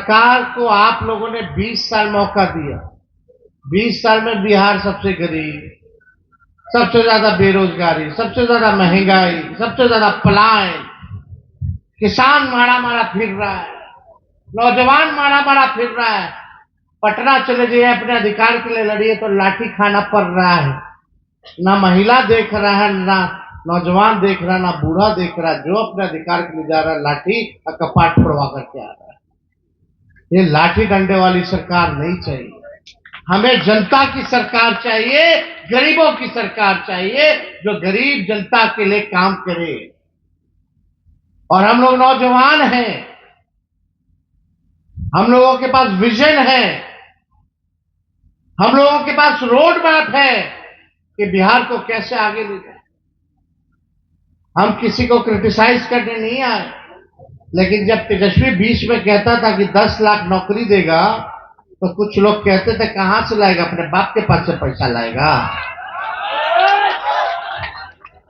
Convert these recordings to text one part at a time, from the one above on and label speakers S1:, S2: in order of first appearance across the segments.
S1: सरकार को आप लोगों ने 20 साल मौका दिया। 20 साल में बिहार सबसे गरीब, सबसे ज्यादा बेरोजगारी, सबसे ज्यादा महंगाई, सबसे ज्यादा पलायन, किसान मारा मारा फिर रहा है, नौजवान मारा मारा फिर रहा है। पटना चले जाइए, अपने अधिकार के लिए लड़िए तो लाठी खाना पड़ रहा है। ना महिला देख रहा है, ना नौजवान देख रहा है, ना बूढ़ा देख रहा है। जो अपने अधिकार के लिए जा रहा है, लाठी और कपाट फोड़वा करके आ रहा है। ये लाठी डंडे वाली सरकार नहीं चाहिए। हमें जनता की सरकार चाहिए, गरीबों की सरकार चाहिए, जो गरीब जनता के लिए काम करे। और हम लोग नौजवान हैं, हम लोगों के पास विजन है, हम लोगों के पास रोड मैप है कि बिहार को कैसे आगे ले जाए। हम किसी को क्रिटिसाइज करने नहीं आए, लेकिन जब तेजस्वी बीच में कहता था कि 10 लाख नौकरी देगा, तो कुछ लोग कहते थे कहां से लाएगा, अपने बाप के पास से पैसा लाएगा।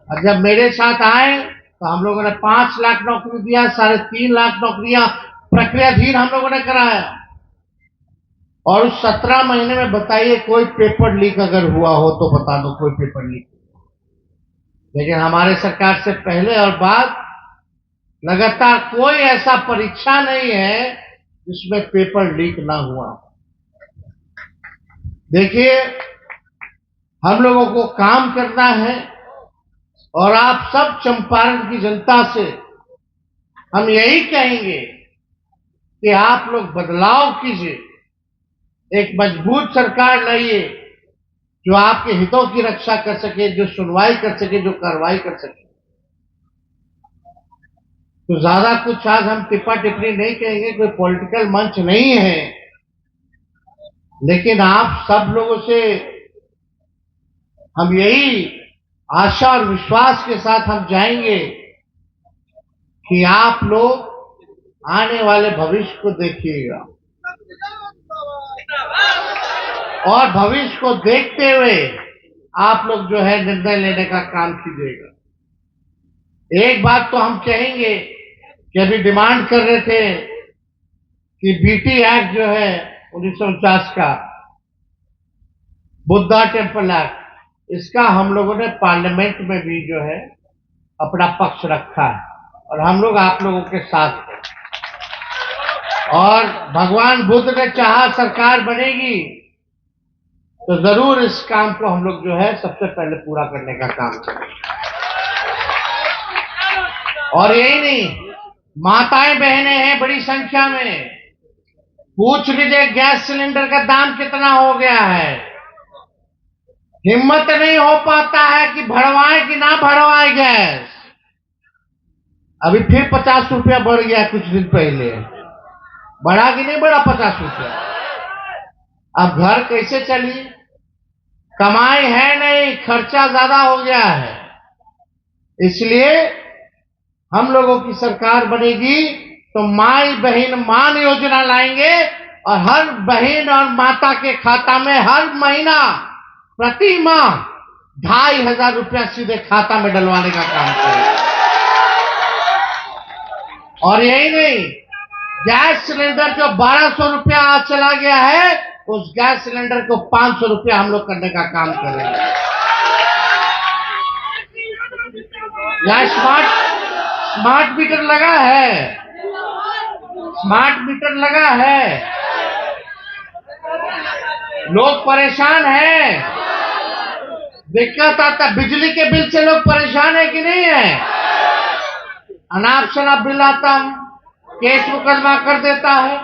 S1: और जब मेरे साथ आए तो हम लोगों ने 5 लाख नौकरी दिया, 3.5 लाख नौकरियां प्रक्रियाधीन हम लोगों ने कराया। और उस 17 महीने में बताइए कोई पेपर लीक अगर हुआ हो तो बता दो, कोई पेपर लीक। लेकिन हमारे सरकार से पहले और बाद लगातार कोई ऐसा परीक्षा नहीं है जिसमें पेपर लीक ना हुआ। देखिए, हम लोगों को काम करना है और आप सब चंपारण की जनता से हम यही कहेंगे कि आप लोग बदलाव कीजिए, एक मजबूत सरकार लाइए जो आपके हितों की रक्षा कर सके, जो सुनवाई कर सके, जो कार्रवाई कर सके। तो ज्यादा कुछ आज हम टिप्पा टिप्पणी नहीं कहेंगे, कोई पॉलिटिकल मंच नहीं है, लेकिन आप सब लोगों से हम यही आशा और विश्वास के साथ हम जाएंगे कि आप लोग आने वाले भविष्य को देखिएगा और भविष्य को देखते हुए आप लोग जो है निर्णय लेने का काम कीजिएगा। एक बात तो हम कहेंगे कि अभी डिमांड कर रहे थे कि बीटी एक्ट जो है 1949 का, बुद्धा टेम्पल एक्ट, इसका हम लोगों ने पार्लियामेंट में भी जो है अपना पक्ष रखा है और हम लोग आप लोगों के साथ हैं। और भगवान बुद्ध ने चाहा सरकार बनेगी तो जरूर इस काम को हम लोग जो है सबसे पहले पूरा करने का काम करेंगे। और यही नहीं, माताएं बहनें हैं बड़ी संख्या में, पूछ लीजिए गैस सिलेंडर का दाम कितना हो गया है। हिम्मत नहीं हो पाता है कि भरवाए कि ना भरवाए गैस। अभी फिर 50 रुपया बढ़ गया, कुछ दिन पहले बढ़ा कि नहीं बढ़ा 50 रुपया। अब घर कैसे चली, कमाई है नहीं, खर्चा ज्यादा हो गया है। इसलिए हम लोगों की सरकार बनेगी तो माई बहन मान योजना लाएंगे और हर बहन और माता के खाता में हर महीना प्रति माह 2,500 रुपया सीधे खाता में डलवाने का काम करेंगे। और यही नहीं, गैस सिलेंडर जो 1200 रुपया आज चला गया है, उस गैस सिलेंडर को 500 रुपया हम लोग करने का काम करेंगे। या स्मार्ट मीटर लगा है, स्मार्ट मीटर लगा है, लोग परेशान हैं, दिक्कत आता, बिजली के बिल से लोग परेशान है कि नहीं है। अनाप शनाप बिल आता है, केस मुकदमा कर देता है।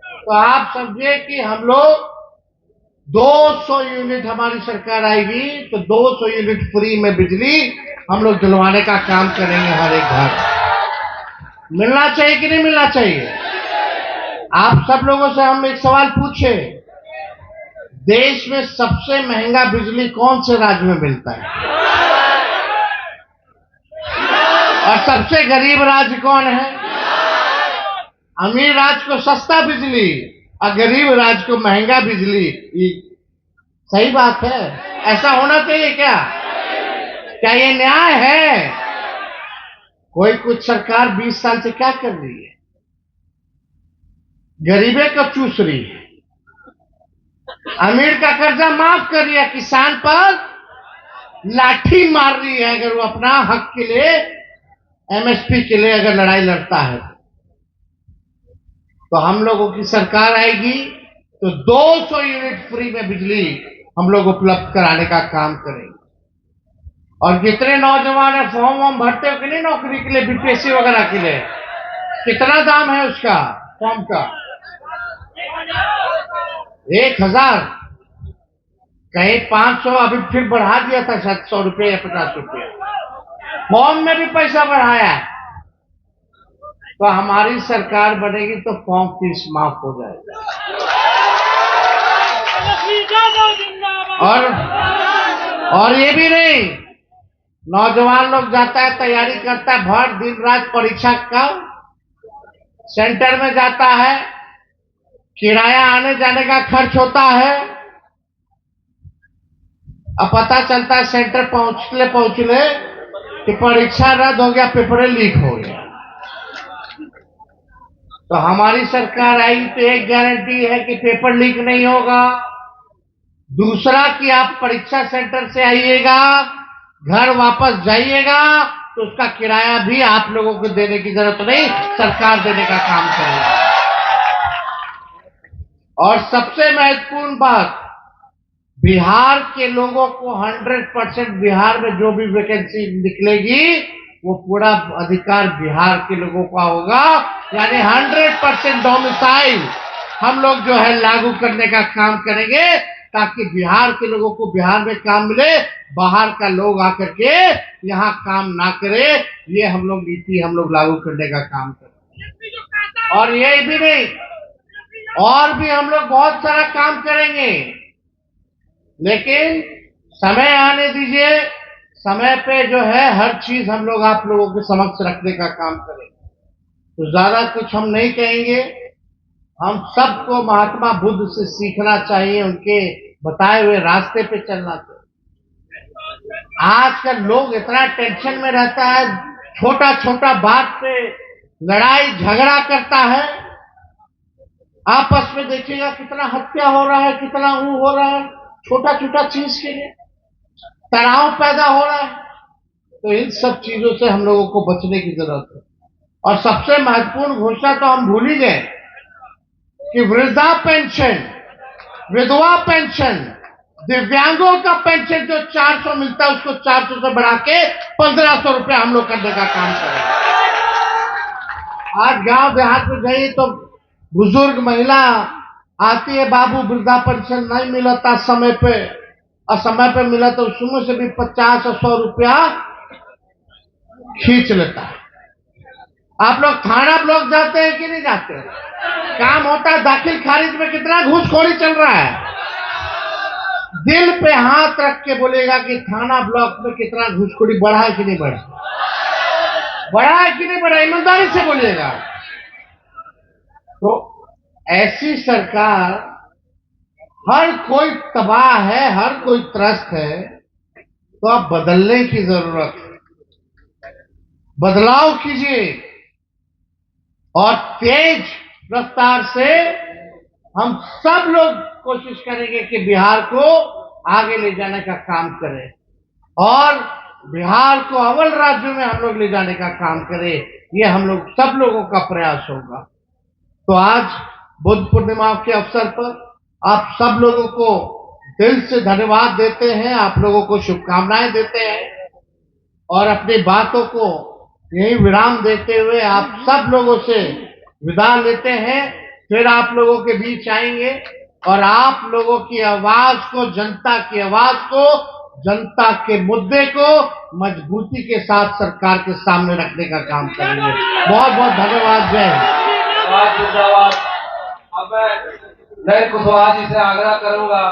S1: तो आप समझिए कि हम लोग 200 यूनिट, हमारी सरकार आएगी तो 200 यूनिट फ्री में बिजली हम लोग दिलवाने का काम करेंगे। हर एक घर मिलना चाहिए कि नहीं मिलना चाहिए। आप सब लोगों से हम एक सवाल पूछे, देश में सबसे महंगा बिजली कौन से राज्य में मिलता है और सबसे गरीब राज्य कौन है। अमीर राज्य को सस्ता बिजली और गरीब राज्य को महंगा बिजली। सही बात है, ऐसा होना चाहिए क्या? क्या ये न्याय है? कोई कुछ सरकार 20 साल से क्या कर रही है? गरीबे को चूस रही है, अमीर का कर्जा माफ कर दिया, किसान पर लाठी मार रही है अगर वो अपना हक के लिए, एमएसपी के लिए अगर लड़ाई लड़ता है। तो हम लोगों की सरकार आएगी तो 200 यूनिट फ्री में बिजली हम लोग उपलब्ध कराने का काम करेंगे। और जितने नौजवान है फॉर्म वॉर्म भरते हो कि नहीं नौकरी के लिए, बीपीएससी वगैरह के लिए, कितना दाम है उसका फॉर्म का? 1000, कहीं 500, अभी फिर बढ़ा दिया था शायद 100 रुपये या 50 रुपये। फॉर्म में भी पैसा बढ़ाया है। तो हमारी सरकार बनेगी तो फॉर्म फीस माफ हो जाएगी। और ये भी नहीं, नौजवान लोग जाता है, तैयारी करता है, भर दिन रात परीक्षा का सेंटर में जाता है, किराया आने जाने का खर्च होता है। अब पता चलता है सेंटर पहुंचले कि परीक्षा रद्द हो गया, पेपर लीक हो गया। तो हमारी सरकार आई तो एक गारंटी है कि पेपर लीक नहीं होगा, दूसरा कि आप परीक्षा सेंटर से आइएगा, घर वापस जाइएगा तो उसका किराया भी आप लोगों को देने की जरूरत नहीं, सरकार देने का काम करेगी। और सबसे महत्वपूर्ण बात, बिहार के लोगों को 100% बिहार में जो भी वैकेंसी निकलेगी वो पूरा अधिकार बिहार के लोगों का होगा, यानी 100% डोमिसाइल हम लोग जो है लागू करने का काम करेंगे, ताकि बिहार के लोगों को बिहार में काम मिले, बाहर का लोग आकर के यहाँ काम ना करे। ये हम लोग नीति हम लोग लागू करने का काम करेंगे। और ये भी नहीं, और भी हम लोग बहुत सारा काम करेंगे, लेकिन समय आने दीजिए, समय पे जो है हर चीज हम लोग आप लोगों के समक्ष रखने का काम करेंगे। तो ज्यादा कुछ हम नहीं कहेंगे। हम सबको महात्मा बुद्ध से सीखना चाहिए, उनके बताए हुए रास्ते पे चलना चाहिए। आजकल लोग इतना टेंशन में रहता है, छोटा छोटा बात पे लड़ाई झगड़ा करता है। आपस में देखिएगा कितना हत्या हो रहा है, कितना हो रहा है, छोटा छोटा चीज के लिए तनाव पैदा हो रहा है। तो इन सब चीजों से हम लोगों को बचने की जरूरत है। और सबसे महत्वपूर्ण घोषणा तो हम भूल ही गए कि वृद्धा पेंशन, विधवा पेंशन, दिव्यांगों का पेंशन जो 400 मिलता है उसको 400 से बढ़ा के 1500 रुपया हम लोग करने का काम करेंगे। आज गांव देहात में जाइए तो बुजुर्ग महिला आती है, बाबू वृद्धा पेंशन नहीं मिलता समय पे, और समय पे मिला तो उसमें से भी 50 और 100 रुपया खींच लेता है। आप लोग थाना ब्लॉक जाते हैं कि नहीं जाते हैं? काम होता है, दाखिल खारिज में कितना घूसखोरी चल रहा है। दिल पे हाथ रख के बोलेगा कि थाना ब्लॉक में कितना घूसखोरी बढ़ा है कि नहीं बढ़ा, बढ़ा है कि नहीं बढ़ा, ईमानदारी से बोलिएगा। तो ऐसी सरकार, हर कोई तबाह है, हर कोई त्रस्त है, तो अब बदलने की जरूरत है। बदलाव कीजिए और तेज रफ्तार से हम सब लोग कोशिश करेंगे कि बिहार को आगे ले जाने का काम करें और बिहार को अव्वल राज्यों में हम लोग ले जाने का काम करें। ये हम लोग सब लोगों का प्रयास होगा। तो आज बुद्ध पूर्णिमा के अवसर पर आप सब लोगों को दिल से धन्यवाद देते हैं, आप लोगों को शुभकामनाएं देते हैं और अपनी बातों को यही विराम देते हुए आप सब लोगों से विदा लेते हैं। फिर आप लोगों के बीच आएंगे और आप लोगों की आवाज को, जनता की आवाज को, जनता के मुद्दे को मजबूती के साथ सरकार के सामने रखने का काम करेंगे। बहुत बहुत धन्यवाद। जय हिंद।
S2: अब मैं नए कुशवाहा जी से आग्रह करूंगा